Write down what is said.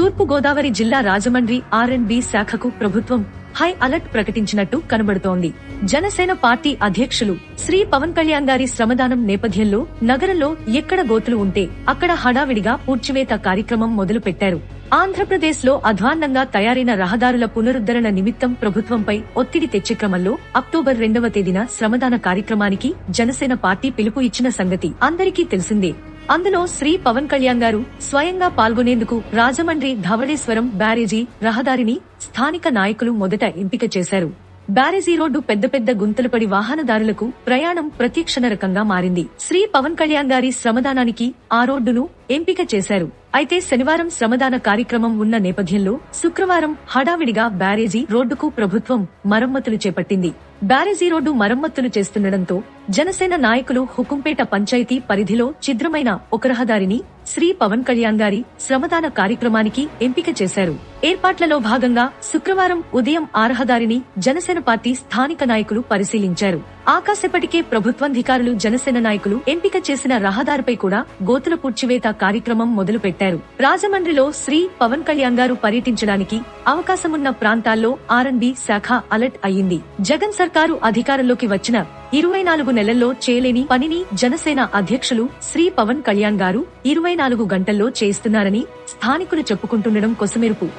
తూర్పు గోదావరి జిల్లా రాజమండ్రి R&B శాఖకు ప్రభుత్వం హై అలర్ట్ ప్రకటించినట్టు కనబడుతోంది. జనసేన పార్టీ అధ్యక్షులు శ్రీ పవన్ కళ్యాణ్ గారి శ్రమదానం నేపథ్యంలో నగరంలో ఎక్కడ గోతులు ఉంటే అక్కడ హడావిడిగా పూడ్చివేత కార్యక్రమం మొదలు పెట్టారు. ఆంధ్రప్రదేశ్ లో అధ్వాన్నంగా తయారైన రహదారుల పునరుద్ధరణ నిమిత్తం ప్రభుత్వంపై ఒత్తిడి తెచ్చే క్రమంలో అక్టోబర్ 2వ తేదీన శ్రమదాన కార్యక్రమానికి జనసేన పార్టీ పిలుపు ఇచ్చిన సంగతి అందరికీ తెలిసిందే. అందులో శ్రీ పవన్ కళ్యాణ్ గారు స్వయంగా పాల్గొనేందుకు రాజమండ్రి ధవళేశ్వరం బ్యారేజీ రహదారిని స్థానిక నాయకులు మొదట ఎంపిక చేశారు. బ్యారేజీ రోడ్డు పెద్ద పెద్ద గుంతలుపడి వాహనదారులకు ప్రయాణం ప్రత్యక్ష నరకంగా మారింది. శ్రీ పవన్ కళ్యాణ్ గారి శ్రమదానానికి ఆ రోడ్డును ఎంపిక చేశారు. అయితే శనివారం శ్రమదాన కార్యక్రమం ఉన్న నేపథ్యంలో శుక్రవారం హడావిడిగా బ్యారేజీ రోడ్డుకు ప్రభుత్వం మరమ్మతులు చేపట్టింది. బ్యారేజీ రోడ్డు మరమ్మతులు చేస్తుండటంతో జనసేన నాయకులు హుకుంపేట పంచాయతీ పరిధిలో ఛిద్రమైన ఒక రహదారిని శ్రీ పవన్ కళ్యాణ్ గారి శ్రమదాన కార్యక్రమానికి ఎంపిక చేశారు. ఏర్పాట్లలో భాగంగా శుక్రవారం ఉదయం ఆ రహదారిని జనసేన పార్టీ స్థానిక నాయకులు పరిశీలించారు. ఆకాసేపటికే ప్రభుత్వాధికారులు జనసేన నాయకులు ఎంపిక చేసిన రహదారిపై కూడా గోతుల పూడ్చివేత కార్యక్రమం మొదలుపెట్టారు. రాజమండ్రిలో శ్రీ పవన్ కళ్యాణ్ గారు పర్యటించడానికి అవకాశమున్న ప్రాంతాల్లో R&B శాఖ అలర్ట్ అయ్యింది. జగన్ సర్కారు అధికారంలోకి వచ్చిన 24 నెలల్లో చేయలేని పనిని జనసేన అధ్యక్షులు శ్రీ పవన్ కళ్యాణ్ గారు 24 గంటల్లో చేస్తున్నారని స్థానికులు చెప్పుకుంటుండడం కొసమెరుపు.